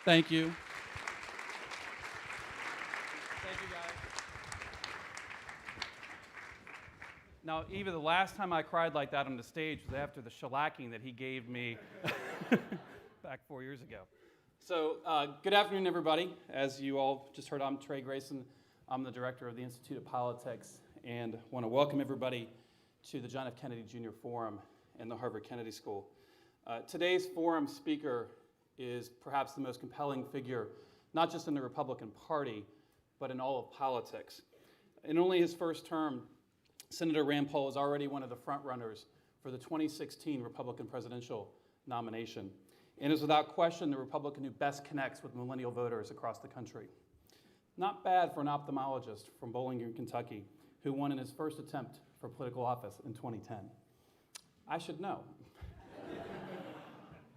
Thank you. Thank you, guys. Now, Eva, the last time I cried like that on the stage was after the shellacking that he gave me back 4 years ago. So, good afternoon, everybody. As you all just heard, I'm Trey Grayson. I'm the director of the Institute of Politics, and want to welcome everybody to the John F. Kennedy Jr. Forum and the Harvard Kennedy School. Today's forum speaker is perhaps the most compelling figure, not just in the Republican Party, but in all of politics. In only his first term, Senator Rand Paul is already one of the frontrunners for the 2016 Republican presidential nomination, and is without question the Republican who best connects with millennial voters across the country. Not bad for an ophthalmologist from Bowling Green, Kentucky, who won in his first attempt for political office in 2010. I should know.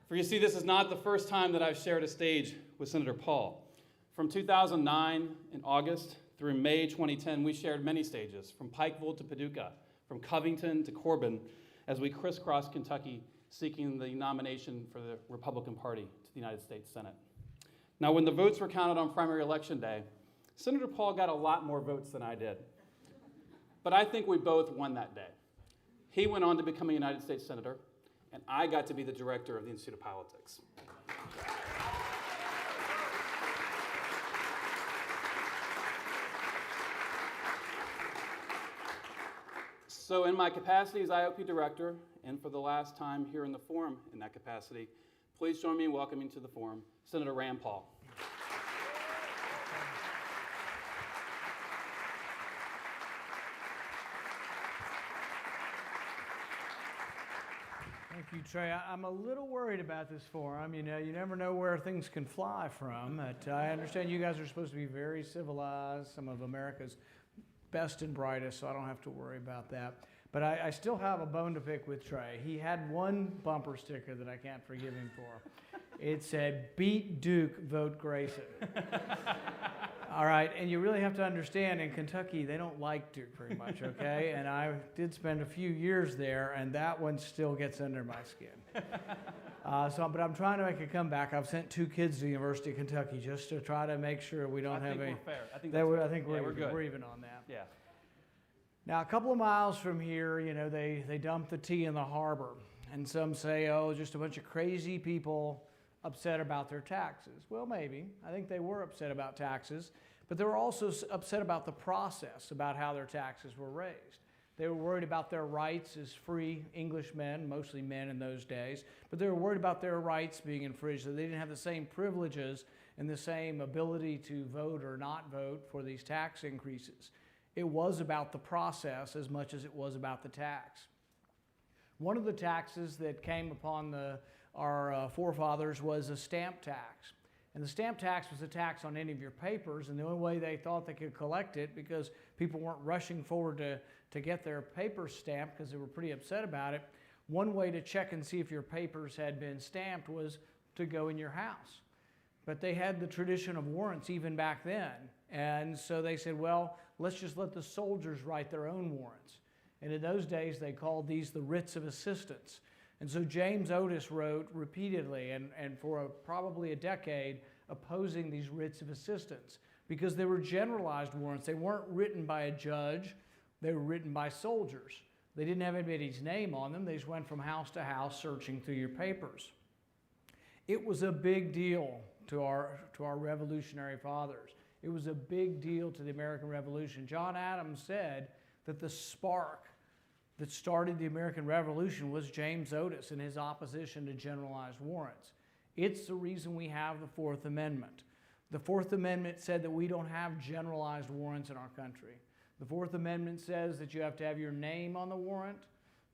For you see, this is not the first time that I've shared a stage with Senator Paul. From 2009 in August through May 2010, we shared many stages, from Pikeville to Paducah, from Covington to Corbin, as we crisscrossed Kentucky seeking the nomination for the Republican Party to the United States Senate. Now, when the votes were counted on primary election day, Senator Paul got a lot more votes than I did. But I think we both won that day. He went on to become a United States Senator, and I got to be the director of the Institute of Politics. So in my capacity as IOP director, and for the last time here in the forum in that capacity, please join me in welcoming to the forum Senator Rand Paul. Thank you, Trey. I'm a little worried about this forum. You know, you never know where things can fly from. But I understand you guys are supposed to be very civilized, some of America's best and brightest, so I don't have to worry about that. But I still have a bone to pick with Trey. He had one bumper sticker that I can't forgive him for. It said, "Beat Duke, vote Grayson." All right, and you really have to understand, in Kentucky, they don't like Duke very much, okay? And I did spend a few years there, and that one still gets under my skin. But I'm trying to make a comeback. I've sent 2 kids to the University of Kentucky just to try to make sure we don't have any. We're fair. I think we're even on that. Yeah. Now, a couple of miles from here, you know, they dump the tea in the harbor. And some say, oh, just a bunch of crazy people upset about their taxes. Well, maybe. I think they were upset about taxes. But they were also upset about the process, about how their taxes were raised. They were worried about their rights as free English men, mostly men in those days. But they were worried about their rights being infringed, that they didn't have the same privileges and the same ability to vote or not vote for these tax increases. It was about the process as much as it was about the tax. One of the taxes that came upon our forefathers was a stamp tax. And the stamp tax was a tax on any of your papers, and the only way they thought they could collect it, because people weren't rushing forward to get their papers stamped because they were pretty upset about it, one way to check and see if your papers had been stamped was to go in your house. But they had the tradition of warrants even back then. And so they said, well, let's just let the soldiers write their own warrants. And in those days, they called these the writs of assistance. And so James Otis wrote repeatedly, and for probably a decade, opposing these writs of assistance, because they were generalized warrants. They weren't written by a judge. They were written by soldiers. They didn't have anybody's name on them. They just went from house to house searching through your papers. It was a big deal to our revolutionary fathers. It was a big deal to the American Revolution. John Adams said that the spark that started the American Revolution was James Otis and his opposition to generalized warrants. It's the reason we have the Fourth Amendment. The Fourth Amendment said that we don't have generalized warrants in our country. The Fourth Amendment says that you have to have your name on the warrant,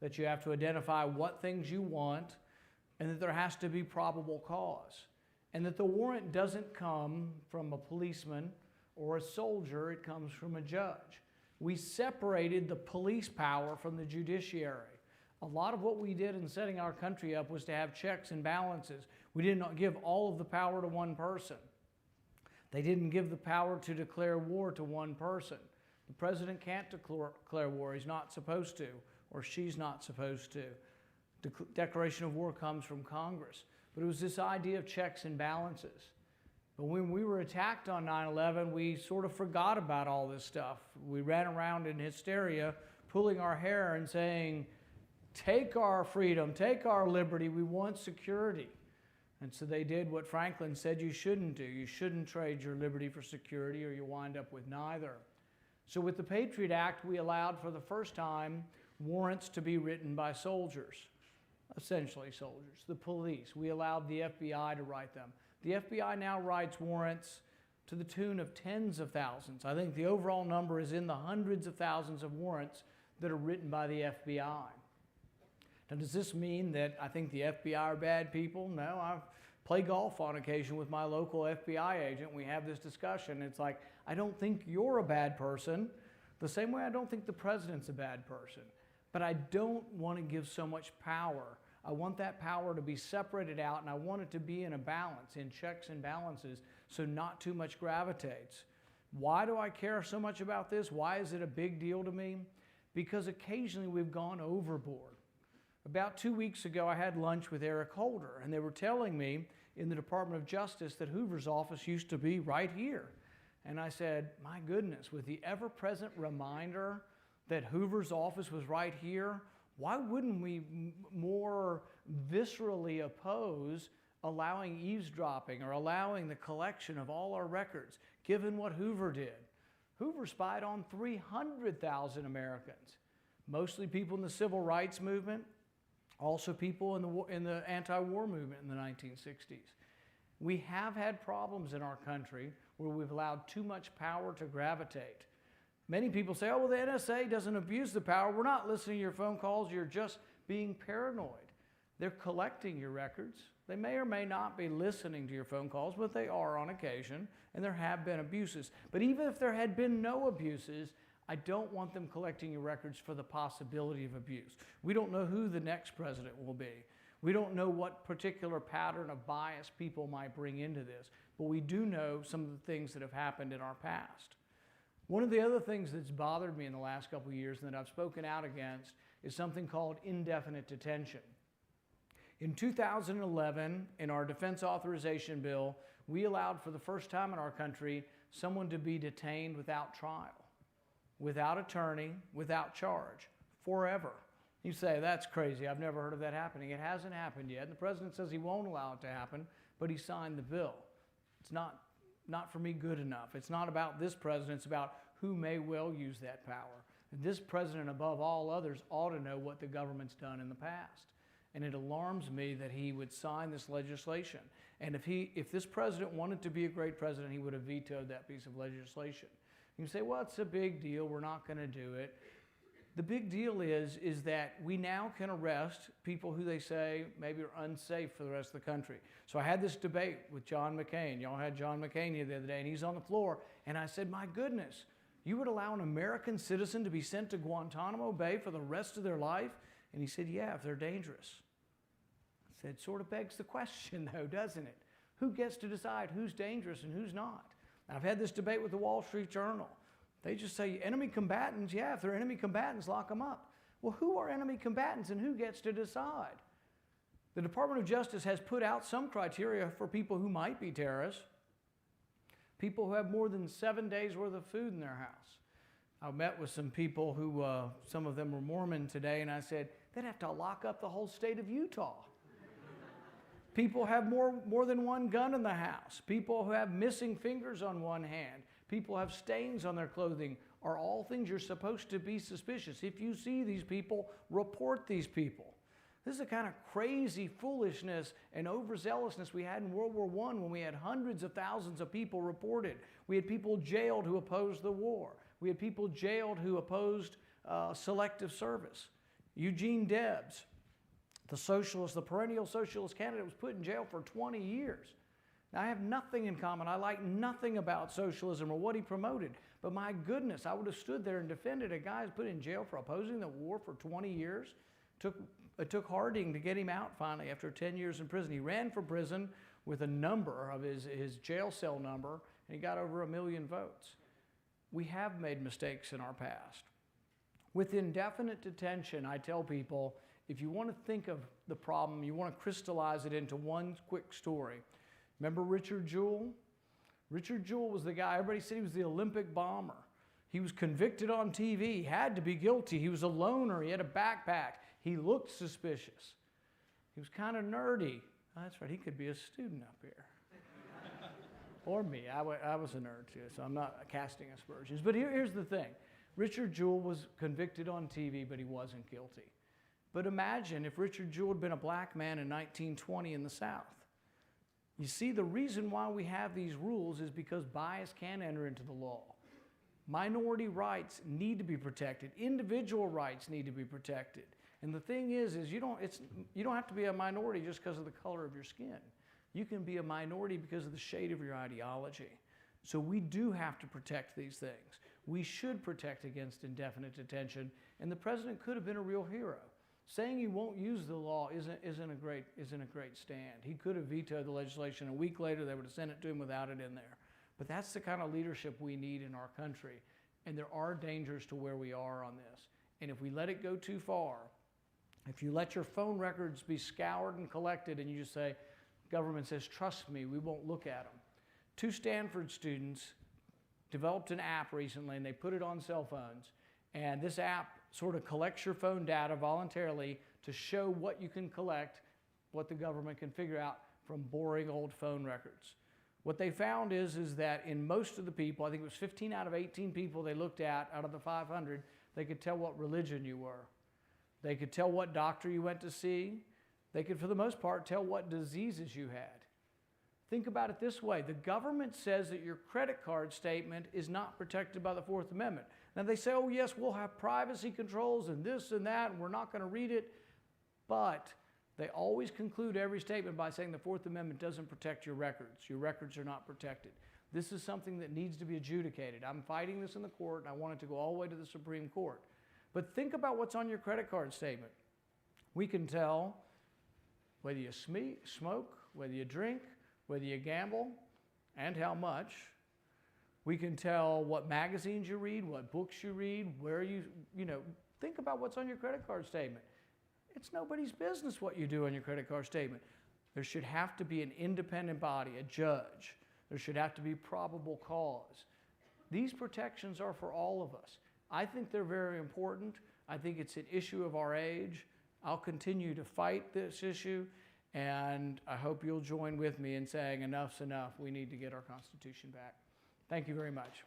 that you have to identify what things you want, and that there has to be probable cause. And that the warrant doesn't come from a policeman or a soldier, it comes from a judge. We separated the police power from the judiciary. A lot of what we did in setting our country up was to have checks and balances. We did not give all of the power to one person. They didn't give the power to declare war to one person. The president can't declare war. He's not supposed to, or she's not supposed to. Declaration of war comes from Congress. But it was this idea of checks and balances. But when we were attacked on 9/11, we sort of forgot about all this stuff. We ran around in hysteria, pulling our hair and saying, take our freedom, take our liberty, we want security. And so they did what Franklin said you shouldn't do. You shouldn't trade your liberty for security, or you wind up with neither. So with the Patriot Act, we allowed for the first time warrants to be written by soldiers, essentially soldiers, the police. We allowed the FBI to write them. The FBI now writes warrants to the tune of tens of thousands. I think the overall number is in the hundreds of thousands of warrants that are written by the FBI. Now, does this mean that I think the FBI are bad people? No, I play golf on occasion with my local FBI agent. We have this discussion. It's like, I don't think you're a bad person, the same way I don't think the president's a bad person. But I don't want to give so much power. I want that power to be separated out, and I want it to be in a balance, in checks and balances, so not too much gravitates. Why do I care so much about this? Why is it a big deal to me? Because occasionally we've gone overboard. About 2 weeks ago, I had lunch with Eric Holder, and they were telling me in the Department of Justice that Hoover's office used to be right here. And I said, my goodness, with the ever-present reminder that Hoover's office was right here, why wouldn't we more viscerally oppose allowing eavesdropping or allowing the collection of all our records, given what Hoover did? Hoover spied on 300,000 Americans, mostly people in the civil rights movement, also people in the anti-war movement in the 1960s. We have had problems in our country where we've allowed too much power to gravitate. Many people say, oh, well, the NSA doesn't abuse the power. We're not listening to your phone calls. You're just being paranoid. They're collecting your records. They may or may not be listening to your phone calls, but they are on occasion, and there have been abuses. But even if there had been no abuses, I don't want them collecting your records for the possibility of abuse. We don't know who the next president will be. We don't know what particular pattern of bias people might bring into this, but we do know some of the things that have happened in our past. One of the other things that's bothered me in the last couple of years and that I've spoken out against is something called indefinite detention. In 2011, in our defense authorization bill, we allowed for the first time in our country someone to be detained without trial, without attorney, without charge, forever. You say, that's crazy. I've never heard of that happening. It hasn't happened yet. And the president says he won't allow it to happen, but he signed the bill. It's not for me good enough. It's not about this president. It's about who may well use that power. And this president, above all others, ought to know what the government's done in the past. And it alarms me that he would sign this legislation. And if this president wanted to be a great president, he would have vetoed that piece of legislation. You say, well, it's a big deal. We're not going to do it. The big deal is that we now can arrest people who they say maybe are unsafe for the rest of the country. So I had this debate with John McCain. Y'all had John McCain here the other day, and he's on the floor. And I said, my goodness, you would allow an American citizen to be sent to Guantanamo Bay for the rest of their life? And he said, yeah, if they're dangerous. I said, sort of begs the question, though, doesn't it? Who gets to decide who's dangerous and who's not? I've had this debate with the Wall Street Journal. They just say, enemy combatants, yeah, if they're enemy combatants, lock them up. Well, who are enemy combatants and who gets to decide? The Department of Justice has put out some criteria for people who might be terrorists, people who have more than 7 days worth of food in their house. I met with some people who, some of them were Mormon today, and I said, they'd have to lock up the whole state of Utah. People have more than one gun in the house. People who have missing fingers on one hand. People have stains on their clothing. Are all things you're supposed to be suspicious. If you see these people, report these people. This is the kind of crazy foolishness and overzealousness we had in World War I when we had hundreds of thousands of people reported. We had people jailed who opposed the war. We had people jailed who opposed selective service. Eugene Debs, the socialist, the perennial socialist candidate, was put in jail for 20 years. Now, I have nothing in common. I like nothing about socialism or what he promoted. But my goodness, I would have stood there and defended a guy who's put in jail for opposing the war for 20 years. It took Harding to get him out finally after 10 years in prison. He ran for prison with a number of his jail cell number, and he got over 1 million votes. We have made mistakes in our past. With indefinite detention, I tell people, if you want to think of the problem, you want to crystallize it into one quick story. Remember Richard Jewell? Richard Jewell was the guy, everybody said he was the Olympic bomber. He was convicted on TV, he had to be guilty. He was a loner, he had a backpack. He looked suspicious. He was kind of nerdy. Oh, that's right, he could be a student up here. Or me, I was a nerd too, so I'm not casting aspersions. But here's the thing. Richard Jewell was convicted on TV, but he wasn't guilty. But imagine if Richard Jewell had been a black man in 1920 in the South. You see, the reason why we have these rules is because bias can enter into the law. Minority rights need to be protected. Individual rights need to be protected. And the thing is you don't have to be a minority just because of the color of your skin. You can be a minority because of the shade of your ideology. So we do have to protect these things. We should protect against indefinite detention, and the president could have been a real hero. Saying he won't use the law isn't a great stand. He could have vetoed the legislation. A week later, they would have sent it to him without it in there. But that's the kind of leadership we need in our country. And there are dangers to where we are on this. And if we let it go too far, if you let your phone records be scoured and collected and you just say, government says, trust me, we won't look at them. 2 Stanford students developed an app recently and they put it on cell phones. And this app sort of collects your phone data voluntarily to show what you can collect, what the government can figure out from boring old phone records. What they found is that in most of the people, I think it was 15 out of 18 people they looked at out of the 500, they could tell what religion you were. They could tell what doctor you went to see. They could, for the most part, tell what diseases you had. Think about it this way. The government says that your credit card statement is not protected by the Fourth Amendment. Now they say, oh yes, we'll have privacy controls and this and that, and we're not going to read it. But they always conclude every statement by saying the Fourth Amendment doesn't protect your records. Your records are not protected. This is something that needs to be adjudicated. I'm fighting this in the court, and I want it to go all the way to the Supreme Court. But think about what's on your credit card statement. We can tell whether you smoke, whether you drink, whether you gamble, and how much. We can tell what magazines you read, what books you read, where you think about what's on your credit card statement. It's nobody's business what you do on your credit card statement. There should have to be an independent body, a judge. There should have to be probable cause. These protections are for all of us. I think they're very important. I think it's an issue of our age. I'll continue to fight this issue, and I hope you'll join with me in saying enough's enough. We need to get our Constitution back. Thank you very much.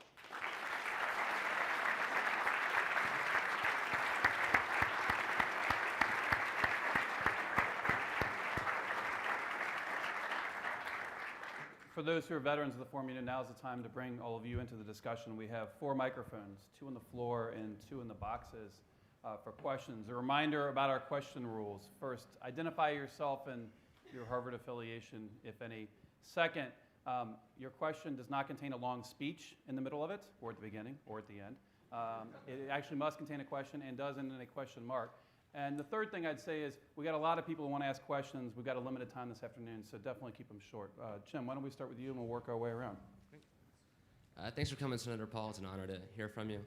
For those who are veterans of the forum, now is the time to bring all of you into the discussion. We have 4 microphones, 2 on the floor and 2 in the boxes for questions. A reminder about our question rules. First, identify yourself and your Harvard affiliation, if any. Second, your question does not contain a long speech in the middle of it, or at the beginning, or at the end. It actually must contain a question and does end in a question mark. And the third thing I'd say is we got a lot of people who want to ask questions. We've got a limited time this afternoon, so definitely keep them short. Jim, why don't we start with you and we'll work our way around. Thanks for coming, Senator Paul. It's an honor to hear from you.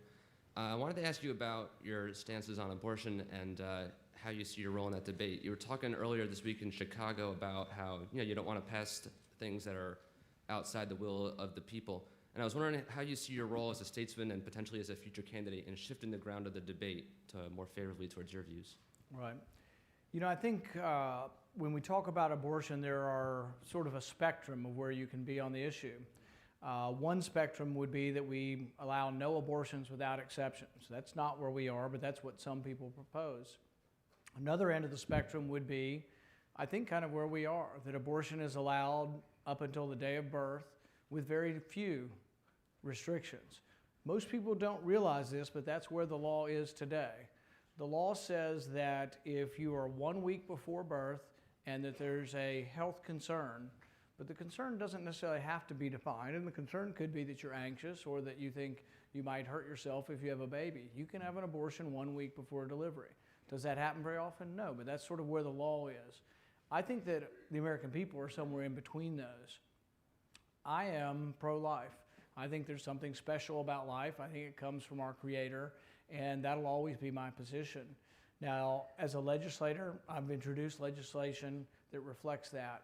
I wanted to ask you about your stances on abortion and how you see your role in that debate. You were talking earlier this week in Chicago about how you don't want to pass things that are outside the will of the people. And I was wondering how you see your role as a statesman and potentially as a future candidate in shifting the ground of the debate to more favorably towards your views. Right. I think when we talk about abortion, there are sort of a spectrum of where you can be on the issue. One spectrum would be that we allow no abortions without exceptions. That's not where we are, but that's what some people propose. Another end of the spectrum would be, I think, kind of where we are, that abortion is allowed up until the day of birth with very few restrictions. Most people don't realize this, but that's where the law is today. The law says that if you are 1 week before birth and that there's a health concern, but the concern doesn't necessarily have to be defined, and the concern could be that you're anxious or that you think you might hurt yourself if you have a baby. You can have an abortion 1 week before delivery. Does that happen very often? No, but that's sort of where the law is. I think that the American people are somewhere in between those. I am pro-life. I think there's something special about life. I think it comes from our Creator, and that'll always be my position. Now, as a legislator, I've introduced legislation that reflects that.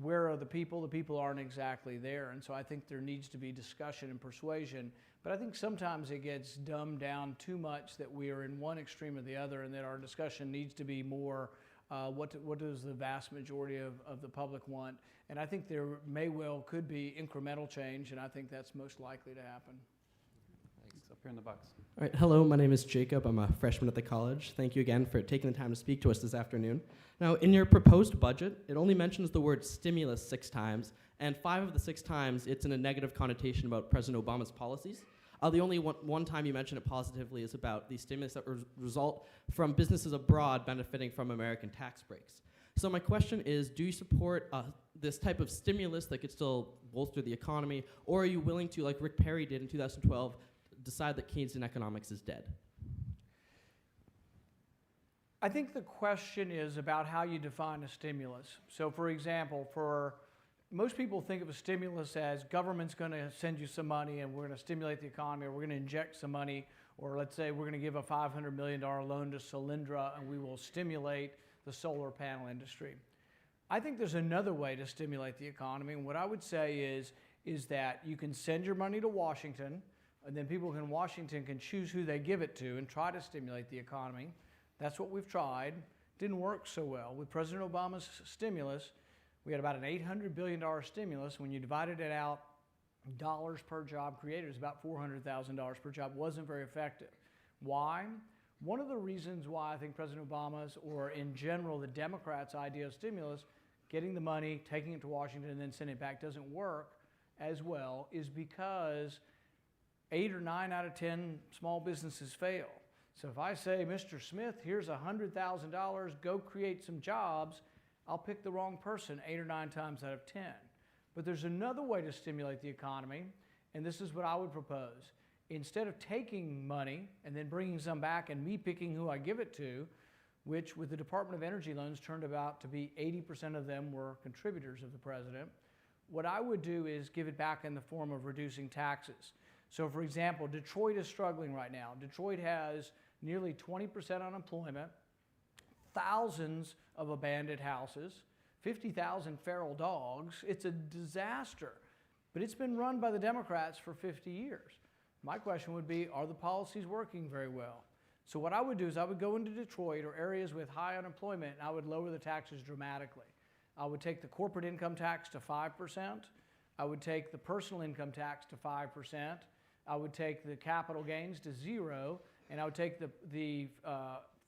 where are the people? The people aren't exactly there. And so I think there needs to be discussion and persuasion. But I think sometimes it gets dumbed down too much that we are in one extreme or the other, and that our discussion needs to be more what does the vast majority of the public want. And I think there could be incremental change, and I think that's most likely to happen. Thanks. Up here in the box. All right, hello, my name is Jacob. I'm a freshman at the college. Thank you again for taking the time to speak to us this afternoon. Now, in your proposed budget, it only mentions the word stimulus 6 times, and 5 of the 6 times it's in a negative connotation about President Obama's policies. The only one time you mention it positively is about the stimulus that result from businesses abroad benefiting from American tax breaks. So my question is, do you support this type of stimulus that could still bolster the economy, or are you willing to, like Rick Perry did in 2012, decide that Keynesian economics is dead? I think the question is about how you define a stimulus. So for example, most people think of a stimulus as government's going to send you some money and we're going to stimulate the economy, or we're going to inject some money, or let's say we're going to give a $500 million loan to Solyndra and we will stimulate the solar panel industry. I think there's another way to stimulate the economy, and what I would say is that you can send your money to Washington, and then people in Washington can choose who they give it to and try to stimulate the economy. That's what we've tried. Didn't work so well. With President Obama's stimulus, we had about an $800 billion stimulus. When you divided it out, dollars per job created, it was about $400,000 per job. Wasn't very effective. Why? One of the reasons why I think President Obama's, or in general the Democrats' idea of stimulus, getting the money, taking it to Washington, and then sending it back doesn't work as well, is because 8 or 9 out of 10 small businesses fail. So if I say, Mr. Smith, here's $100,000, go create some jobs, I'll pick the wrong person 8 or 9 times out of 10. But there's another way to stimulate the economy, and this is what I would propose. Instead of taking money and then bringing some back and me picking who I give it to, which with the Department of Energy loans turned out to be 80% of them were contributors of the president, what I would do is give it back in the form of reducing taxes. So for example, Detroit is struggling right now. Detroit has nearly 20% unemployment, thousands of abandoned houses, 50,000 feral dogs. It's a disaster, but it's been run by the Democrats for 50 years. My question would be, are the policies working very well? So what I would do is I would go into Detroit or areas with high unemployment, and I would lower the taxes dramatically. I would take the corporate income tax to 5%. I would take the personal income tax to 5%. I would take the capital gains to 0, and I would take the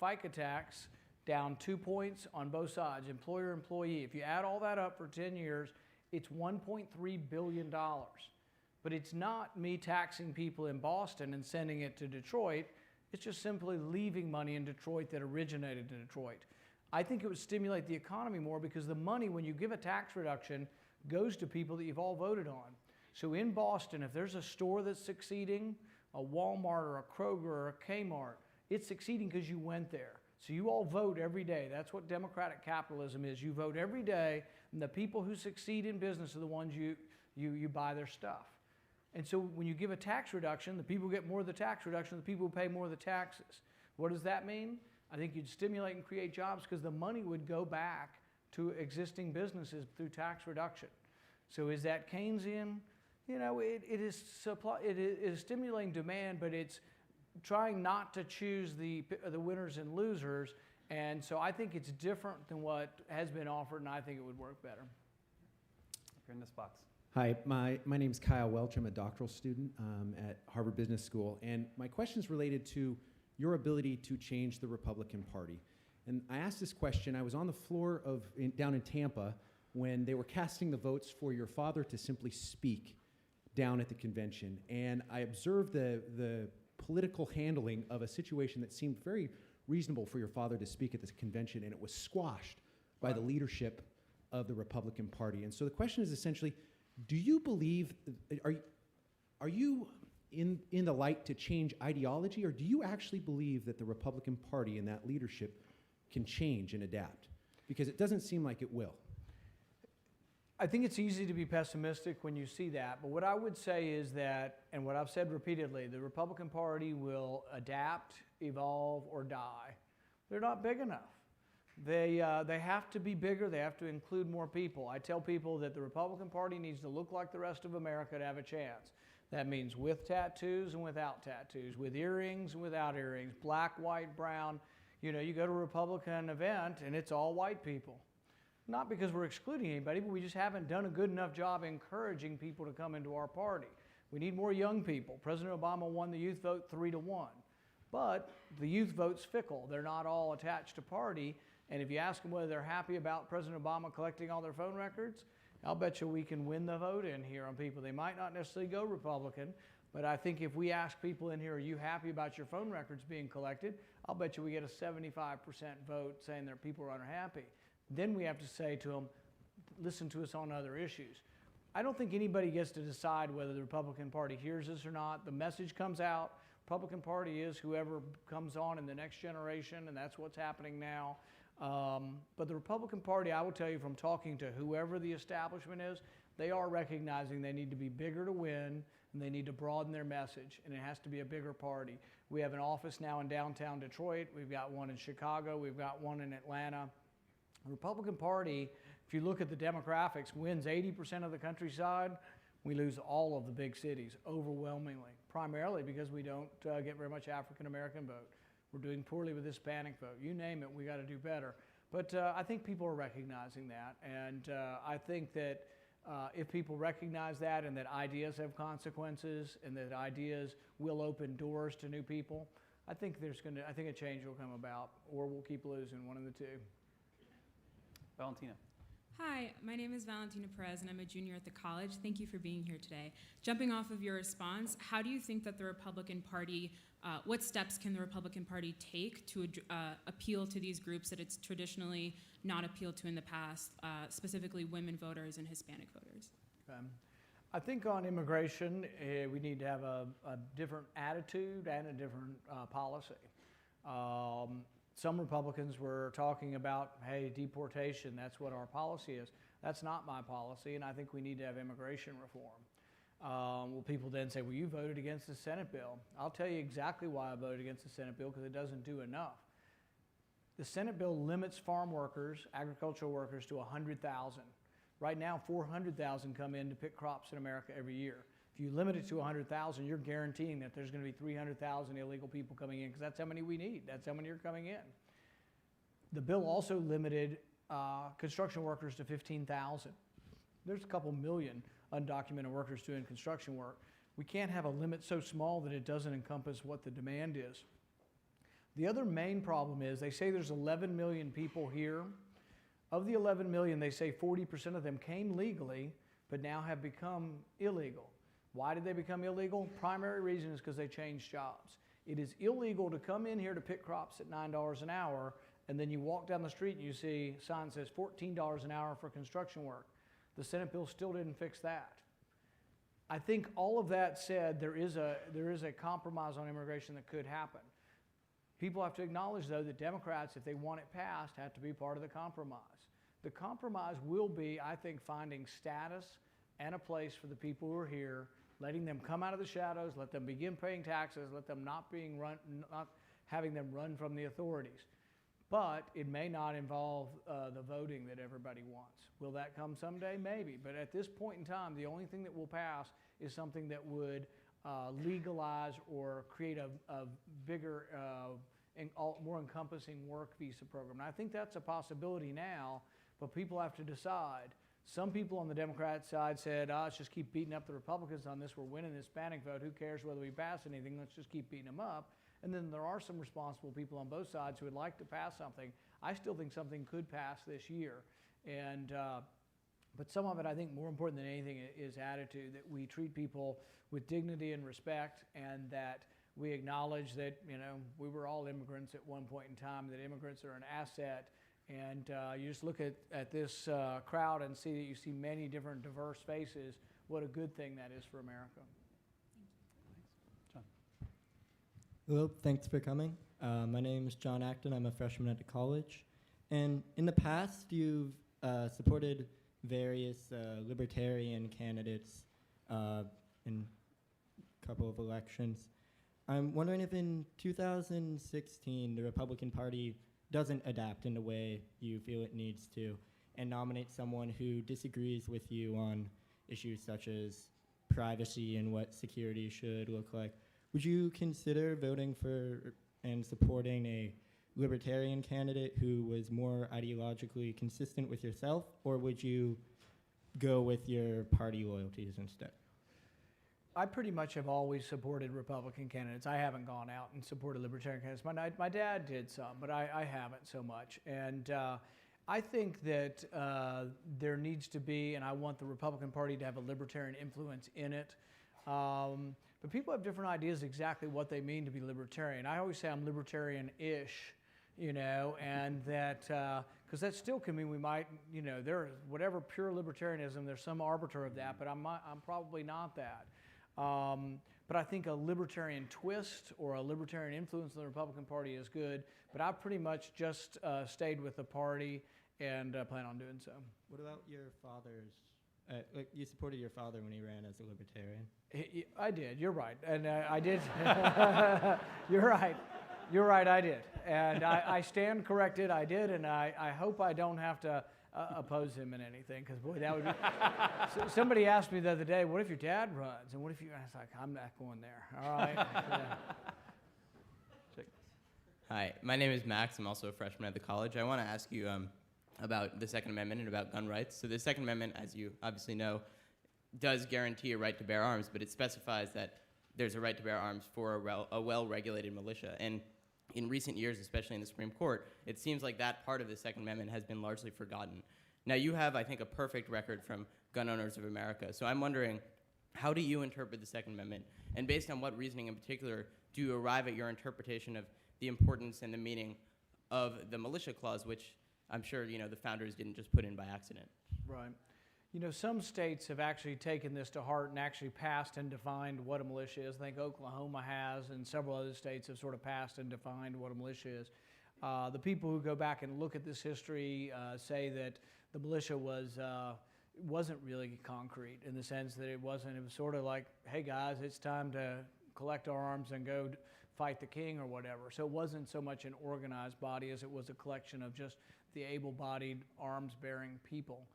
FICA tax down 2 points on both sides, employer, employee. If you add all that up for 10 years, it's $1.3 billion. But it's not me taxing people in Boston and sending it to Detroit. It's just simply leaving money in Detroit that originated in Detroit. I think it would stimulate the economy more because the money, when you give a tax reduction, goes to people that you've all voted on. So in Boston, if there's a store that's succeeding, a Walmart or a Kroger or a Kmart, it's succeeding because you went there. So you all vote every day. That's what democratic capitalism is. You vote every day, and the people who succeed in business are the ones you buy their stuff. And so when you give a tax reduction, the people who get more of the tax reduction, the people who pay more of the taxes. What does that mean? I think you'd stimulate and create jobs because the money would go back to existing businesses through tax reduction. So is that Keynesian? You know, it is stimulating demand, but it's trying not to choose the winners and losers. And so I think it's different than what has been offered, and I think it would work better. You're in this box. Hi, my name's Kyle Welch. I'm a doctoral student at Harvard Business School, and my question is related to your ability to change the Republican Party. And I asked this question, I was on the floor down in Tampa when they were casting the votes for your father to simply speak down at the convention, and I observed the political handling of a situation that seemed very reasonable for your father to speak at this convention, and it was squashed by the leadership of the Republican Party. And so the question is essentially, do you believe, are you in the light to change ideology, or do you actually believe that the Republican Party and that leadership can change and adapt? Because it doesn't seem like it will. I think it's easy to be pessimistic when you see that, but what I would say is that, and what I've said repeatedly, the Republican Party will adapt, evolve, or die. They're not big enough. They have to be bigger. They have to include more people. I tell people that the Republican Party needs to look like the rest of America to have a chance. That means with tattoos and without tattoos, with earrings and without earrings, black, white, brown. You know, you go to a Republican event and it's all white people. Not because we're excluding anybody, but we just haven't done a good enough job encouraging people to come into our party. We need more young people. President Obama won the youth vote 3-1. But the youth vote's fickle. They're not all attached to party. And if you ask them whether they're happy about President Obama collecting all their phone records, I'll bet you we can win the vote in here on people. They might not necessarily go Republican, but I think if we ask people in here, are you happy about your phone records being collected? I'll bet you we get a 75% vote saying that people are unhappy. Then we have to say to them, listen to us on other issues. I don't think anybody gets to decide whether the Republican Party hears this or not. The message comes out. Republican Party is whoever comes on in the next generation, and that's what's happening now. But the Republican Party, I will tell you from talking to whoever the establishment is, they are recognizing they need to be bigger to win, and they need to broaden their message, and it has to be a bigger party. We have an office now in downtown Detroit. We've got one in Chicago. We've got one in Atlanta. The Republican Party, if you look at the demographics, wins 80% of the countryside. We lose all of the big cities overwhelmingly, primarily because we don't get very much African-American vote. We're doing poorly with Hispanic vote. You name it, we got to do better. But I think people are recognizing that, and I think that if people recognize that and that ideas have consequences and that ideas will open doors to new people, I think a change will come about, or we'll keep losing, one of the two. Valentina. Hi, my name is Valentina Perez, and I'm a junior at the college. Thank you for being here today. Jumping off of your response, how do you think that the Republican Party, what steps can the Republican Party take to appeal to these groups that it's traditionally not appealed to in the past, specifically women voters and Hispanic voters? I think on immigration, we need to have a different attitude and a different policy. Some Republicans were talking about, hey, deportation, that's what our policy is. That's not my policy, and I think we need to have immigration reform. Will people then say, well, you voted against the Senate bill? I'll tell you exactly why I voted against the Senate bill, because it doesn't do enough. The Senate bill limits farm workers, agricultural workers, to 100,000. Right now, 400,000 come in to pick crops in America every year. If you limit it to 100,000, you're guaranteeing that there's going to be 300,000 illegal people coming in, because that's how many we need. That's how many are coming in. The bill also limited construction workers to 15,000. There's a couple million undocumented workers doing construction work. We can't have a limit so small that it doesn't encompass what the demand is. The other main problem is they say there's 11 million people here. Of the 11 million, they say 40% of them came legally, but now have become illegal. Why did they become illegal? Primary reason is because they changed jobs. It is illegal to come in here to pick crops at $9 an hour, and then you walk down the street and you see a sign that says $14 an hour for construction work. The Senate bill still didn't fix that. I think all of that said, there is a compromise on immigration that could happen. People have to acknowledge, though, that Democrats, if they want it passed, have to be part of the compromise. The compromise will be, I think, finding status and a place for the people who are here, letting them come out of the shadows, let them begin paying taxes, let them not having them run from the authorities. But it may not involve the voting that everybody wants. Will that come someday? Maybe. But at this point in time, the only thing that will pass is something that would legalize or create a bigger and more encompassing work visa program. And I think that's a possibility now, but people have to decide. Some people on the Democrat side said, let's just keep beating up the Republicans on this. We're winning the Hispanic vote. Who cares whether we pass anything? Let's just keep beating them up. And then there are some responsible people on both sides who would like to pass something. I still think something could pass this year. But some of it, I think, more important than anything is attitude, that we treat people with dignity and respect, and that we acknowledge that, we were all immigrants at one point in time, that immigrants are an asset. And you just look at this crowd and see that you see many different diverse faces. What a good thing that is for America. John. Hello, thanks for coming. My name is John Acton. I'm a freshman at the college. And in the past, you've supported various libertarian candidates in a couple of elections. I'm wondering if in 2016, the Republican Party doesn't adapt in the way you feel it needs to, and nominate someone who disagrees with you on issues such as privacy and what security should look like, would you consider voting for and supporting a libertarian candidate who was more ideologically consistent with yourself, or would you go with your party loyalties instead? I pretty much have always supported Republican candidates. I haven't gone out and supported Libertarian candidates. My dad did some, but I haven't so much. And I think that there needs to be, and I want the Republican Party to have a libertarian influence in it. But people have different ideas exactly what they mean to be libertarian. I always say I'm libertarian-ish, you know, and that, because that still can mean we might, you know, there, whatever pure libertarianism, there's some arbiter of that, but I'm probably not that. But I think a libertarian twist or a libertarian influence in the Republican Party is good, but I've pretty much just stayed with the party and plan on doing so. What about your father's, like you supported your father when he ran as a libertarian? I did, you're right, and I did, you're right, I did. And I stand corrected, I did, and I hope I don't have to oppose him in anything, because boy, that would be. Somebody asked me the other day, what if your dad runs? And what if you, I was like, I'm not going there, all right? Yeah. Hi, my name is Max. I'm also a freshman at the college. I want to ask you about the Second Amendment and about gun rights. So the Second Amendment, as you obviously know, does guarantee a right to bear arms, but it specifies that there's a right to bear arms for a well-regulated militia. And in recent years, especially in the Supreme Court, it seems like that part of the Second Amendment has been largely forgotten. Now, you have, I think, a perfect record from Gun Owners of America. So I'm wondering, how do you interpret the Second Amendment? And based on what reasoning in particular do you arrive at your interpretation of the importance and the meaning of the militia clause, which I'm sure, you know, the founders didn't just put in by accident? Right. You know, some states have actually taken this to heart and actually passed and defined what a militia is. I think Oklahoma has, and several other states have sort of passed and defined what a militia is. The people who go back and look at this history say that the militia wasn't really concrete in the sense that it was sort of like, hey guys, it's time to collect our arms and go fight the king or whatever. So it wasn't so much an organized body as it was a collection of just the able-bodied, arms-bearing people.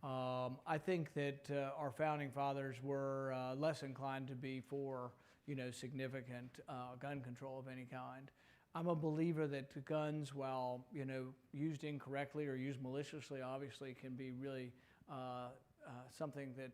I think that our founding fathers were less inclined to be for, you know, significant gun control of any kind. I'm a believer that guns, while, you know, used incorrectly or used maliciously, obviously can be really something that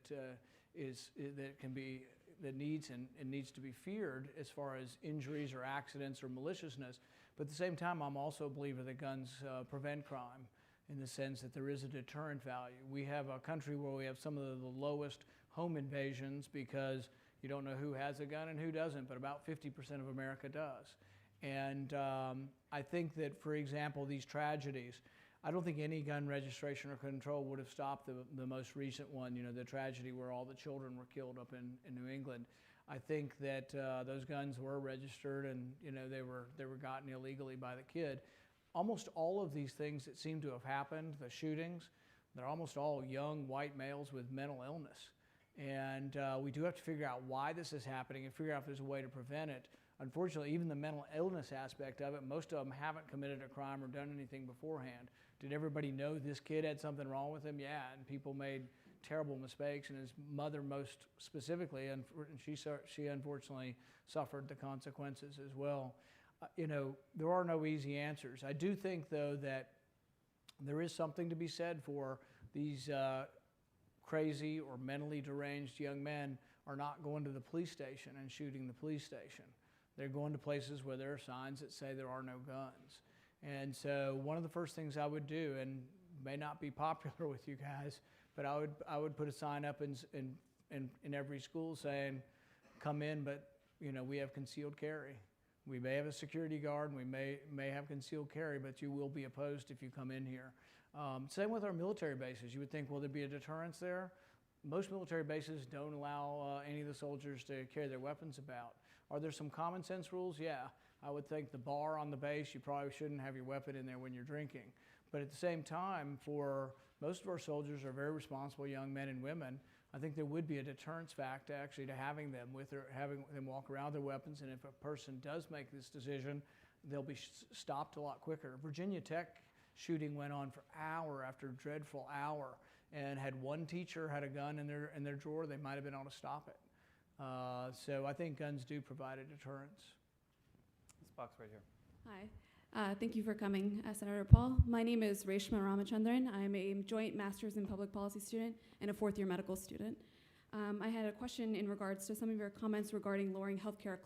needs to be feared as far as injuries or accidents or maliciousness. But at the same time, I'm also a believer that guns prevent crime, in the sense that there is a deterrent value. We have a country where we have some of the lowest home invasions because you don't know who has a gun and who doesn't, but about 50% of America does. And I think that, for example, these tragedies, I don't think any gun registration or control would have stopped the most recent one, you know, the tragedy where all the children were killed up in New England. I think that those guns were registered and, you know, they were gotten illegally by the kid. Almost all of these things that seem to have happened, the shootings, they're almost all young white males with mental illness. And we do have to figure out why this is happening and figure out if there's a way to prevent it. Unfortunately, even the mental illness aspect of it, most of them haven't committed a crime or done anything beforehand. Did everybody know this kid had something wrong with him? Yeah, and people made terrible mistakes, and his mother most specifically, and she unfortunately suffered the consequences as well. You know, there are no easy answers. I do think, though, that there is something to be said for these crazy or mentally deranged young men are not going to the police station and shooting the police station. They're going to places where there are signs that say there are no guns. And so one of the first things I would do, and may not be popular with you guys, but I would put a sign up in every school saying, come in, but, you know, we have concealed carry. We may have a security guard, and we may have concealed carry, but you will be opposed if you come in here. Same with our military bases. You would think, will there be a deterrence there? Most military bases don't allow any of the soldiers to carry their weapons about. Are there some common sense rules? Yeah. I would think the bar on the base, you probably shouldn't have your weapon in there when you're drinking. But at the same time, for most of our soldiers are very responsible young men and women, I think there would be a deterrence factor actually to having them walk around with their weapons. And if a person does make this decision, they'll be stopped a lot quicker. Virginia Tech shooting went on for hour after dreadful hour, and had one teacher had a gun in their drawer, they might have been able to stop it. So I think guns do provide a deterrence. This box right here. Hi. Thank you for coming, Senator Paul. My name is Reshma Ramachandran. I'm a joint master's in public policy student and a fourth-year medical student. I had a question in regards to some of your comments regarding lowering healthcare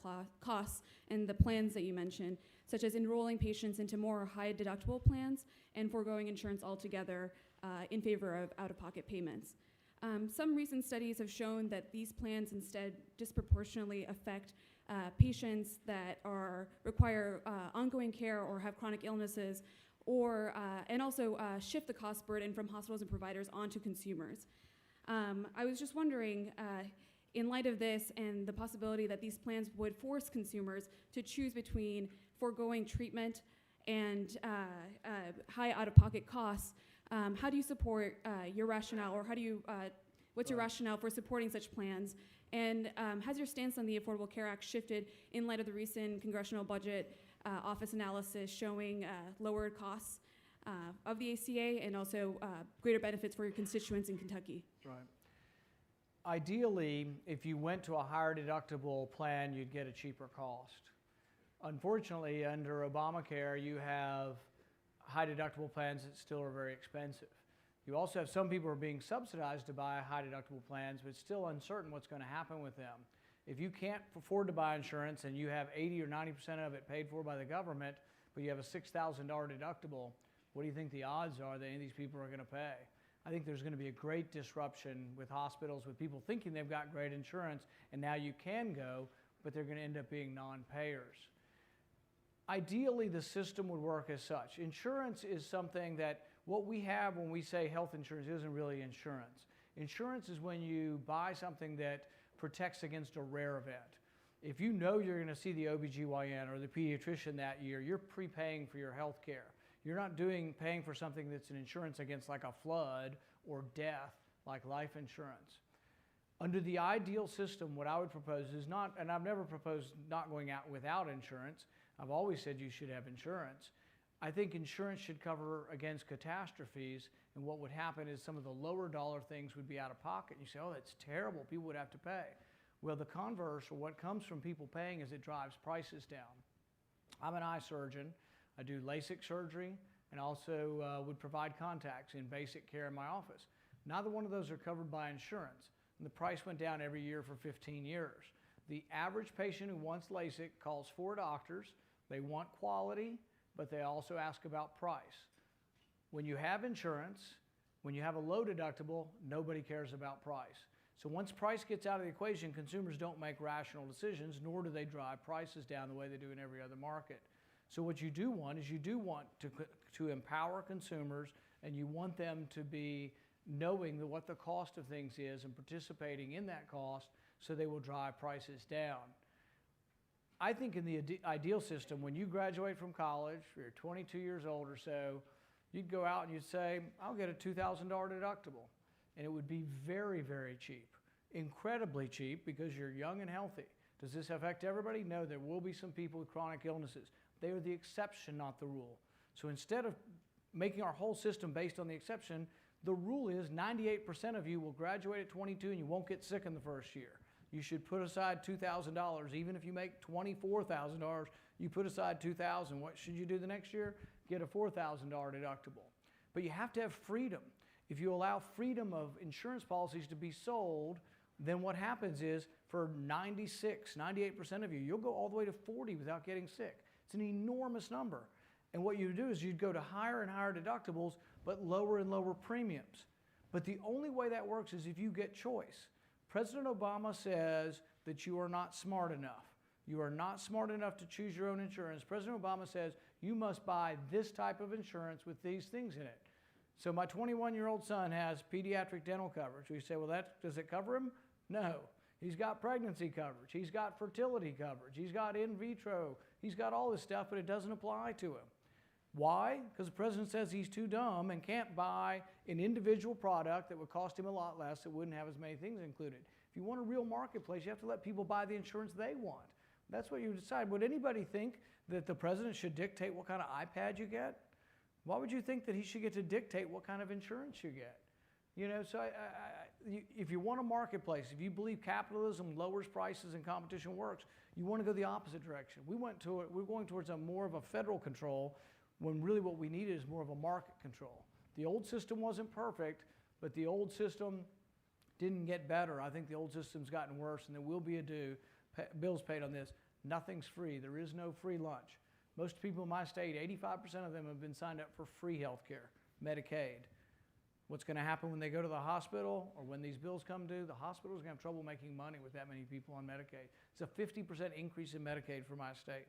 costs and the plans that you mentioned, such as enrolling patients into more high-deductible plans and foregoing insurance altogether in favor of out-of-pocket payments. Some recent studies have shown that these plans instead disproportionately affect patients that require ongoing care or have chronic illnesses, or and also shift the cost burden from hospitals and providers onto consumers. I was just wondering, in light of this and the possibility that these plans would force consumers to choose between foregoing treatment and high out-of-pocket costs, how do you support your rationale, or what's your rationale for supporting such plans? And has your stance on the Affordable Care Act shifted in light of the recent Congressional Budget Office analysis showing lowered costs of the ACA and also greater benefits for your constituents in Kentucky? Right. Ideally, if you went to a higher deductible plan, you'd get a cheaper cost. Unfortunately, under Obamacare, you have high deductible plans that still are very expensive. You also have some people who are being subsidized to buy high deductible plans, but it's still uncertain what's going to happen with them. If you can't afford to buy insurance and you have 80 or 90% of it paid for by the government, but you have a $6,000 deductible, what do you think the odds are that any of these people are going to pay? I think there's going to be a great disruption with hospitals, with people thinking they've got great insurance, and now you can go, but they're going to end up being non-payers. Ideally, the system would work as such. Insurance is something that what we have when we say health insurance isn't really insurance. Insurance is when you buy something that protects against a rare event. If you know you're going to see the OBGYN or the pediatrician that year, you're prepaying for your health care. You're not paying for something that's an insurance against like a flood or death, like life insurance. Under the ideal system, what I would propose is not, and I've never proposed not going out without insurance. I've always said you should have insurance. I think insurance should cover against catastrophes, and what would happen is some of the lower dollar things would be out of pocket. You say, oh, that's terrible, people would have to pay. Well, the converse, or what comes from people paying, is it drives prices down. I'm an eye surgeon. I do LASIK surgery and also would provide contacts in basic care in my office. Neither one of those are covered by insurance, and the price went down every year for 15 years. The average patient who wants LASIK calls 4 doctors. They want quality, but they also ask about price. When you have insurance, when you have a low deductible, nobody cares about price. So once price gets out of the equation, consumers don't make rational decisions, nor do they drive prices down the way they do in every other market. So what you do want is you do want to empower consumers, and you want them to be knowing what the cost of things is and participating in that cost, so they will drive prices down. I think in the ideal system, when you graduate from college, you're 22 years old or so, you'd go out and you'd say, I'll get a $2,000 deductible. And it would be very, very cheap, incredibly cheap, because you're young and healthy. Does this affect everybody? No, there will be some people with chronic illnesses. They are the exception, not the rule. So instead of making our whole system based on the exception, the rule is 98% of you will graduate at 22 and you won't get sick in the first year. You should put aside $2,000. Even if you make $24,000, you put aside $2,000. What should you do the next year? Get a $4,000 deductible. But you have to have freedom. If you allow freedom of insurance policies to be sold, then what happens is for 98% of you, you'll go all the way to 40 without getting sick. It's an enormous number. And what you would do is you'd go to higher and higher deductibles, but lower and lower premiums. But the only way that works is if you get choice. President Obama says that you are not smart enough. You are not smart enough to choose your own insurance. President Obama says you must buy this type of insurance with these things in it. So my 21-year-old son has pediatric dental coverage. We say, well, does it cover him? No. He's got pregnancy coverage. He's got fertility coverage. He's got in vitro. He's got all this stuff, but it doesn't apply to him. Why? Because the president says he's too dumb and can't buy an individual product that would cost him a lot less, that wouldn't have as many things included. If you want a real marketplace, you have to let people buy the insurance they want. That's what you decide. Would anybody think that the president should dictate what kind of iPad you get? Why would you think that he should get to dictate what kind of insurance you get? You know, so if you want a marketplace, if you believe capitalism lowers prices and competition works, you want to go the opposite direction. We're going towards a more of a federal control when really what we need is more of a market control. The old system wasn't perfect, but the old system didn't get better. I think the old system's gotten worse, and there will be bills paid on this. Nothing's free. There is no free lunch. Most people in my state, 85% of them have been signed up for free health care, Medicaid. What's going to happen when they go to the hospital or when these bills come due? The hospital is going to have trouble making money with that many people on Medicaid. It's a 50% increase in Medicaid for my state.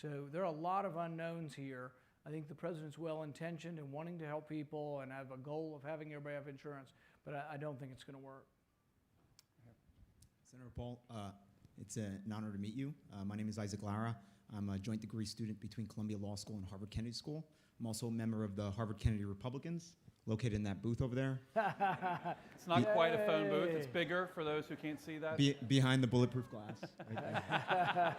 So there are a lot of unknowns here. I think the president's well-intentioned and wanting to help people and have a goal of having everybody have insurance, but I don't think it's going to work. Senator Paul, it's an honor to meet you. My name is Isaac Lara. I'm a joint degree student between Columbia Law School and Harvard Kennedy School. I'm also a member of the Harvard Kennedy Republicans, located in that booth over there. It's not quite a phone booth. It's bigger for those who can't see that. Behind the bulletproof glass. Right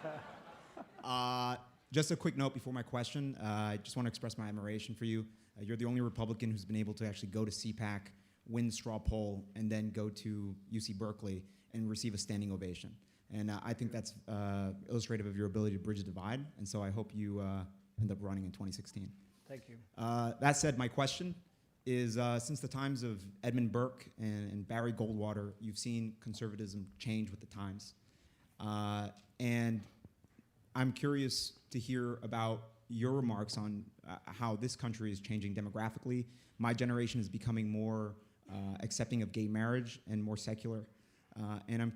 there. Just a quick note before my question. I just want to express my admiration for you. You're the only Republican who's been able to actually go to CPAC, win the straw poll, and then go to UC Berkeley and receive a standing ovation. And I think that's illustrative of your ability to bridge the divide. And so I hope you end up running in 2016. Thank you. That said, my question is, since the times of Edmund Burke and Barry Goldwater, you've seen conservatism change with the times. And I'm curious to hear about your remarks on how this country is changing demographically. My generation is becoming more accepting of gay marriage and more secular. And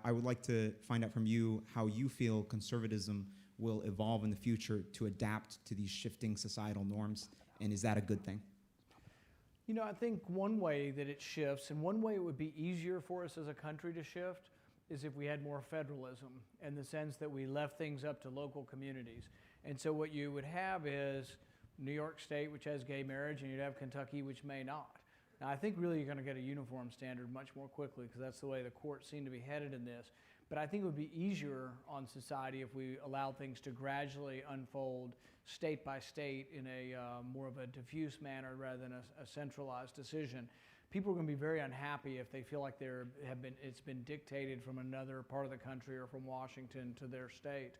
I would like to find out from you how you feel conservatism will evolve in the future to adapt to these shifting societal norms, and is that a good thing? You know, I think one way that it shifts, and one way it would be easier for us as a country to shift, is if we had more federalism in the sense that we left things up to local communities. And so what you would have is New York State, which has gay marriage, and you'd have Kentucky, which may not. Now, I think really you're going to get a uniform standard much more quickly because that's the way the courts seem to be headed in this. But I think it would be easier on society if we allowed things to gradually unfold state by state in a more of a diffuse manner rather than a centralized decision. People are going to be very unhappy if they feel like it's been dictated from another part of the country or from Washington to their state.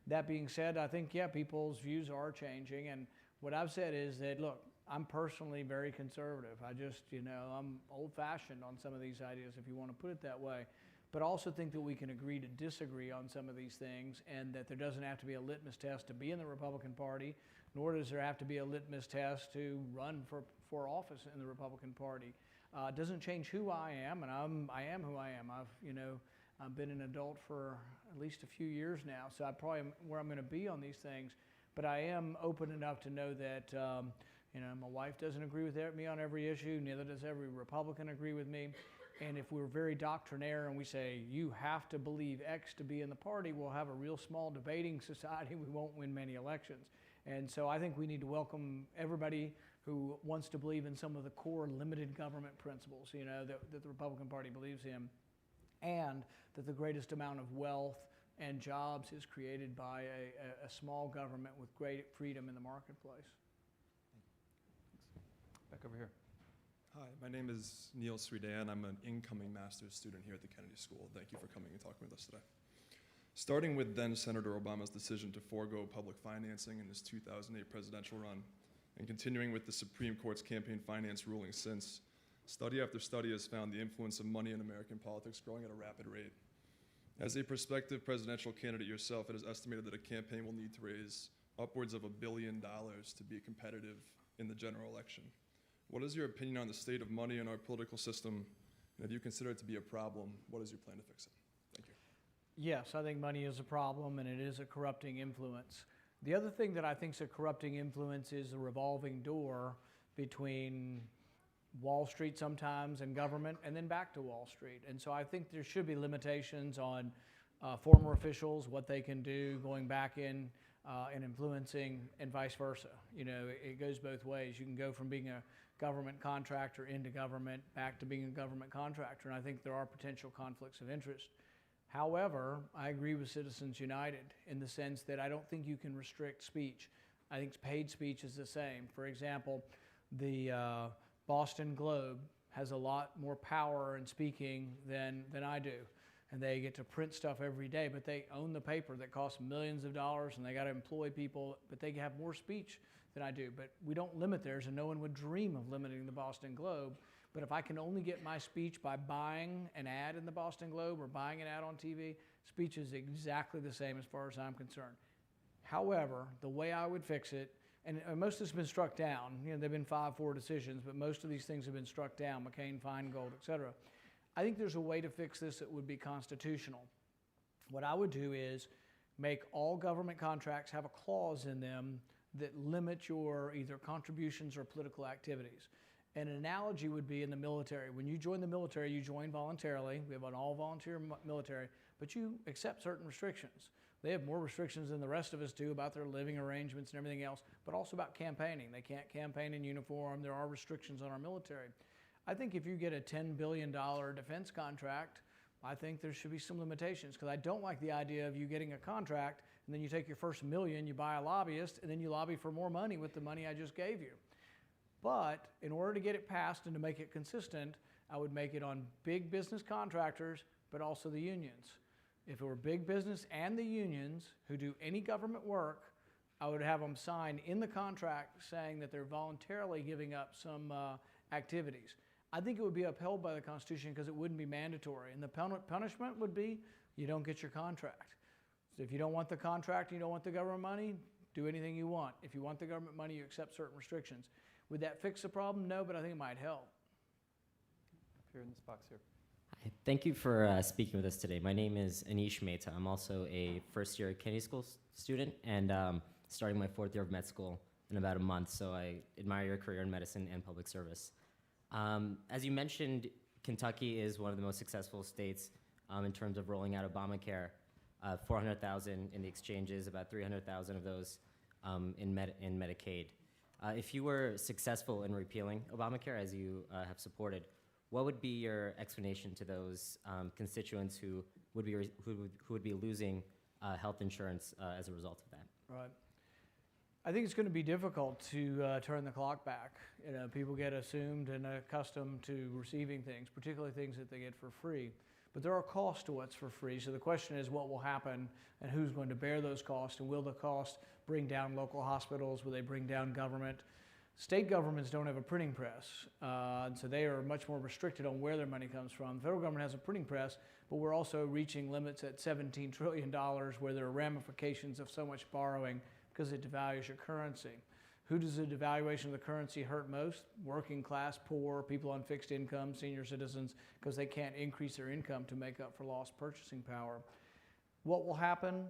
That being said, I think, yeah, people's views are changing. And what I've said is that, look, I'm personally very conservative. I'm old-fashioned on some of these ideas, if you want to put it that way. But I also think that we can agree to disagree on some of these things, and that there doesn't have to be a litmus test to be in the Republican Party, nor does there have to be a litmus test to run for office in the Republican Party. It doesn't change who I am, and I am who I am. I've been an adult for at least a few years now, so I probably am where I'm going to be on these things. But I am open enough to know that my wife doesn't agree with me on every issue. Neither does every Republican agree with me. And if we're very doctrinaire and we say, you have to believe X to be in the party, we'll have a real small debating society. We won't win many elections. And so I think we need to welcome everybody who wants to believe in some of the core limited government principles, that the Republican Party believes in, and that the greatest amount of wealth and jobs is created by a small government with great freedom in the marketplace. Back over here. Hi, my name is Neil Sridan. I'm an incoming master's student here at the Kennedy School. Thank you for coming and talking with us today. Starting with then Senator Obama's decision to forego public financing in his 2008 presidential run, and continuing with the Supreme Court's campaign finance ruling since, study after study has found the influence of money in American politics growing at a rapid rate. As a prospective presidential candidate yourself, it is estimated that a campaign will need to raise upwards of $1 billion to be competitive in the general election. What is your opinion on the state of money in our political system? And if you consider it to be a problem, what is your plan to fix it? Thank you. Yes, I think money is a problem, and it is a corrupting influence. The other thing that I think is a corrupting influence is the revolving door between Wall Street sometimes and government, and then back to Wall Street. And so I think there should be limitations on former officials, what they can do, going back in and influencing, and vice versa. It goes both ways. You can go from being a government contractor into government back to being a government contractor, and I think there are potential conflicts of interest. However, I agree with Citizens United in the sense that I don't think you can restrict speech. I think paid speech is the same. For example, the Boston Globe has a lot more power in speaking than I do. And they get to print stuff every day, but they own the paper that costs millions of dollars, and they got to employ people, but they have more speech than I do. But we don't limit theirs, and no one would dream of limiting the Boston Globe. But if I can only get my speech by buying an ad in the Boston Globe or buying an ad on TV, speech is exactly the same as far as I'm concerned. However, the way I would fix it, and most of this has been struck down. You know, they've been 5-4 decisions, but most of these things have been struck down, McCain, Feingold, et cetera. I think there's a way to fix this that would be constitutional. What I would do is make all government contracts have a clause in them that limit your either contributions or political activities. An analogy would be in the military. When you join the military, you join voluntarily. We have an all-volunteer military, but you accept certain restrictions. They have more restrictions than the rest of us do about their living arrangements and everything else, but also about campaigning. They can't campaign in uniform. There are restrictions on our military. I think if you get a $10 billion defense contract, I think there should be some limitations, because I don't like the idea of you getting a contract and then you take your first $1 million, you buy a lobbyist, and then you lobby for more money with the money I just gave you. But in order to get it passed and to make it consistent, I would make it on big business contractors, but also the unions. If it were big business and the unions who do any government work, I would have them sign in the contract saying that they're voluntarily giving up some activities. I think it would be upheld by the Constitution because it wouldn't be mandatory. And the punishment would be you don't get your contract. So if you don't want the contract and you don't want the government money, do anything you want. If you want the government money, you accept certain restrictions. Would that fix the problem? No, but I think it might help. Here in this box here. Hi, thank you for speaking with us today. My name is Anish Mehta. I'm also a first-year Kennedy School student and starting my 4th year of med school in about a month, so I admire your career in medicine and public service. As you mentioned, Kentucky is one of the most successful states in terms of rolling out Obamacare. 400,000 in the exchanges, about 300,000 of those in Medicaid. If you were successful in repealing Obamacare, as you have supported, what would be your explanation to those constituents who would be losing health insurance as a result of that? Right. I think it's going to be difficult to turn the clock back. You know, people get assumed and accustomed to receiving things, particularly things that they get for free. But there are costs to what's for free. So the question is what will happen and who's going to bear those costs, and will the cost bring down local hospitals? Will they bring down government? State governments don't have a printing press, and so they are much more restricted on where their money comes from. The federal government has a printing press, but we're also reaching limits at $17 trillion where there are ramifications of so much borrowing because it devalues your currency. Who does the devaluation of the currency hurt most? Working class, poor, people on fixed income, senior citizens, because they can't increase their income to make up for lost purchasing power. What will happen?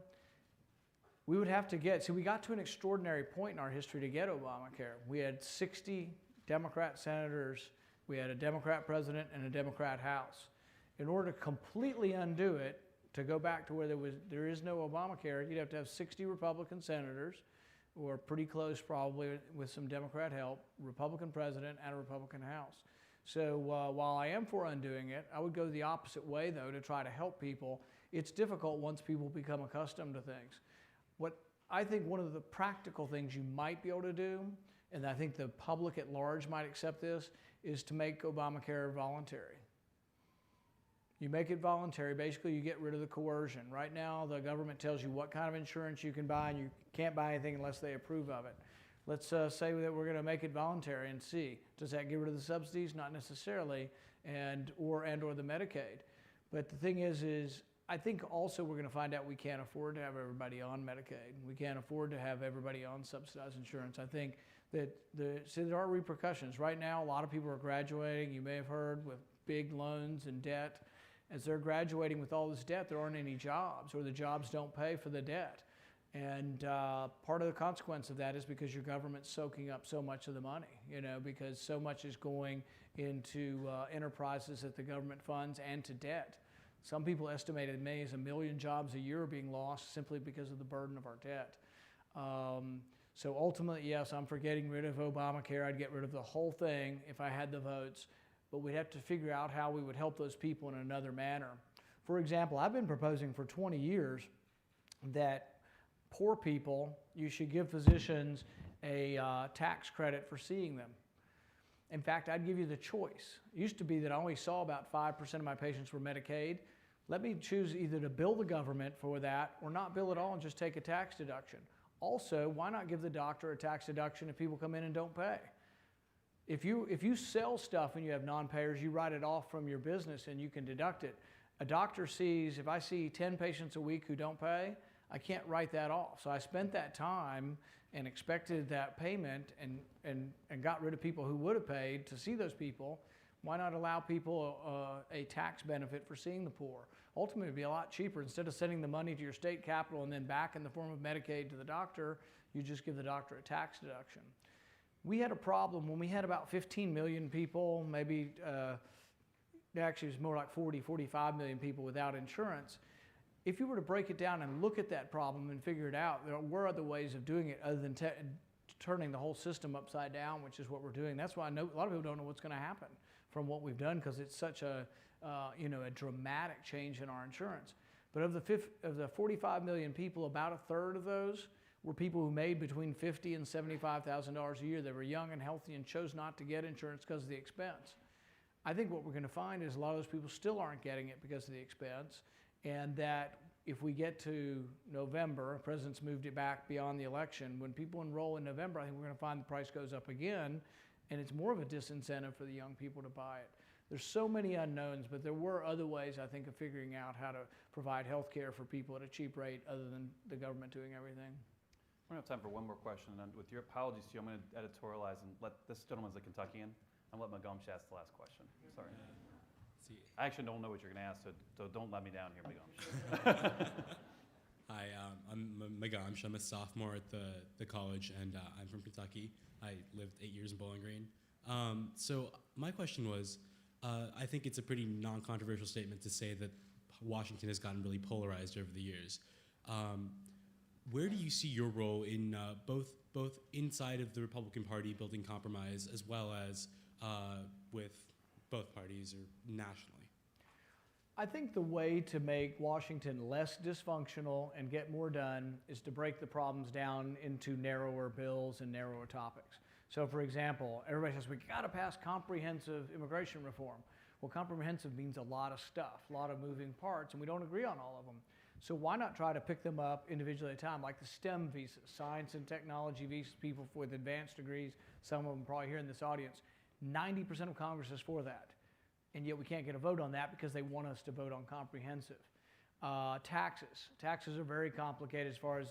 We would have to we got to an extraordinary point in our history to get Obamacare. We had 60 Democrat senators, we had a Democrat president and a Democrat House. In order to completely undo it, to go back to where there is no Obamacare, you'd have to have 60 Republican senators, or pretty close probably with some Democrat help, Republican president and a Republican House. So while I am for undoing it, I would go the opposite way though to try to help people. It's difficult once people become accustomed to things. What I think one of the practical things you might be able to do, and I think the public at large might accept this, is to make Obamacare voluntary. You make it voluntary, basically you get rid of the coercion. Right now the government tells you what kind of insurance you can buy, and you can't buy anything unless they approve of it. Let's say that we're going to make it voluntary and see, does that get rid of the subsidies? Not necessarily, or the Medicaid. But the thing is I think also we're going to find out we can't afford to have everybody on Medicaid. We can't afford to have everybody on subsidized insurance. I think that there are repercussions. Right now, a lot of people are graduating, you may have heard, with big loans and debt. As they're graduating with all this debt, there aren't any jobs, or the jobs don't pay for the debt. And part of the consequence of that is because your government's soaking up so much of the money, you know, because so much is going into enterprises that the government funds and to debt. Some people estimate as many as 1 million jobs a year are being lost simply because of the burden of our debt. So ultimately, yes, I'm for getting rid of Obamacare. I'd get rid of the whole thing if I had the votes, but we'd have to figure out how we would help those people in another manner. For example, I've been proposing for 20 years that poor people, you should give physicians a tax credit for seeing them. In fact, I'd give you the choice. It used to be that I only saw about 5% of my patients were Medicaid. Let me choose either to bill the government for that or not bill at all and just take a tax deduction. Also, why not give the doctor a tax deduction if people come in and don't pay? If you sell stuff and you have non-payers, you write it off from your business and you can deduct it. A doctor sees, if I see 10 patients a week who don't pay, I can't write that off. So I spent that time and expected that payment and got rid of people who would have paid to see those people. Why not allow people a tax benefit for seeing the poor? Ultimately, it would be a lot cheaper. Instead of sending the money to your state capital and then back in the form of Medicaid to the doctor, you just give the doctor a tax deduction. We had a problem when we had about 15 million people, maybe actually it was more like 40, 45 million people without insurance. If you were to break it down and look at that problem and figure it out, there were other ways of doing it other than turning the whole system upside down, which is what we're doing. That's why I know a lot of people don't know what's going to happen from what we've done because it's such a dramatic change in our insurance. But of the 45 million people, about a third of those were people who made between $50,000 and $75,000 a year. They were young and healthy and chose not to get insurance because of the expense. I think what we're going to find is a lot of those people still aren't getting it because of the expense, and that if we get to November, the president's moved it back beyond the election, when people enroll in November, I think we're going to find the price goes up again, and it's more of a disincentive for the young people to buy it. There's so many unknowns, but there were other ways, I think, of figuring out how to provide health care for people at a cheap rate other than the government doing everything. We're going to have time for one more question, and with your apologies to you, I'm going to editorialize and let this gentleman's a Kentuckian. I'm going to let Magomsh ask the last question. Sorry. I actually don't know what you're going to ask, so don't let me down here, Magomsh. Hi, I'm Magomsh. I'm a sophomore at the college, and I'm from Kentucky. I lived 8 years in Bowling Green. So my question was, I think it's a pretty non-controversial statement to say that Washington has gotten really polarized over the years. Where do you see your role in both inside of the Republican Party building compromise as well as with both parties or nationally? I think the way to make Washington less dysfunctional and get more done is to break the problems down into narrower bills and narrower topics. So for example, everybody says we got to pass comprehensive immigration reform. Well, comprehensive means a lot of stuff, a lot of moving parts, and we don't agree on all of them. So why not try to pick them up individually at a time, like the STEM visas, science and technology visas, people with advanced degrees, some of them probably here in this audience. 90% of Congress is for that, and yet we can't get a vote on that because they want us to vote on comprehensive. Taxes are very complicated as far as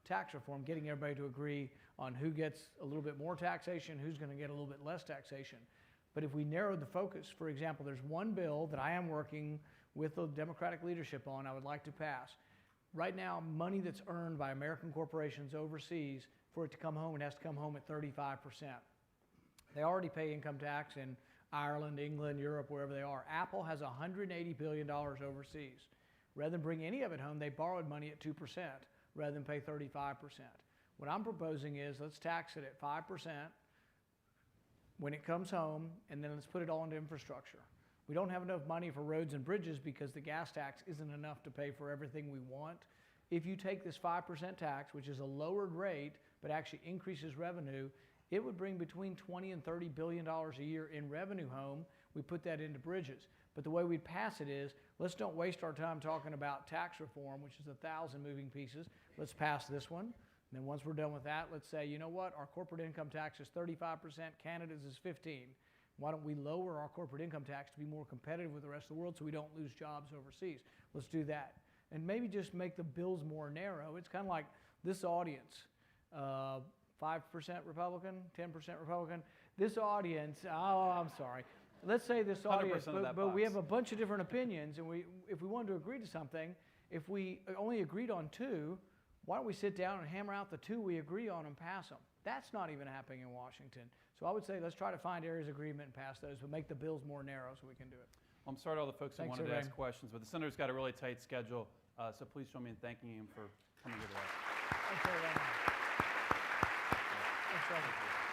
tax reform, getting everybody to agree on who gets a little bit more taxation, who's going to get a little bit less taxation. But if we narrow the focus, for example, there's one bill that I am working with the Democratic leadership on I would like to pass. Right now, money that's earned by American corporations overseas, for it to come home, it has to come home at 35%. They already pay income tax in Ireland, England, Europe, wherever they are. Apple has $180 billion overseas. Rather than bring any of it home, they borrowed money at 2% rather than pay 35%. What I'm proposing is let's tax it at 5% when it comes home, and then let's put it all into infrastructure. We don't have enough money for roads and bridges because the gas tax isn't enough to pay for everything we want. If you take this 5% tax, which is a lowered rate, but actually increases revenue, it would bring between $20 and $30 billion a year in revenue home. We put that into bridges. But the way we'd pass it is, let's don't waste our time talking about tax reform, which is 1,000 moving pieces. Let's pass this one. And then once we're done with that, let's say, you know what, our corporate income tax is 35%, Canada's is 15%. Why don't we lower our corporate income tax to be more competitive with the rest of the world so we don't lose jobs overseas? Let's do that. And maybe just make the bills more narrow. It's kind of like this audience, 5% Republican, 10% Republican. This audience, oh, I'm sorry. Let's say this audience, but we have a bunch of different opinions, and if we wanted to agree to something, if we only agreed on 2, why don't we sit down and hammer out the 2 we agree on and pass them? That's not even happening in Washington. So I would say let's try to find areas of agreement and pass those, but make the bills more narrow so we can do it. Well, I'm sorry to all the folks who wanted to ask questions, but the senator's got a really tight schedule, so please join me in thanking him for coming here today. Thanks, everyone. Thanks,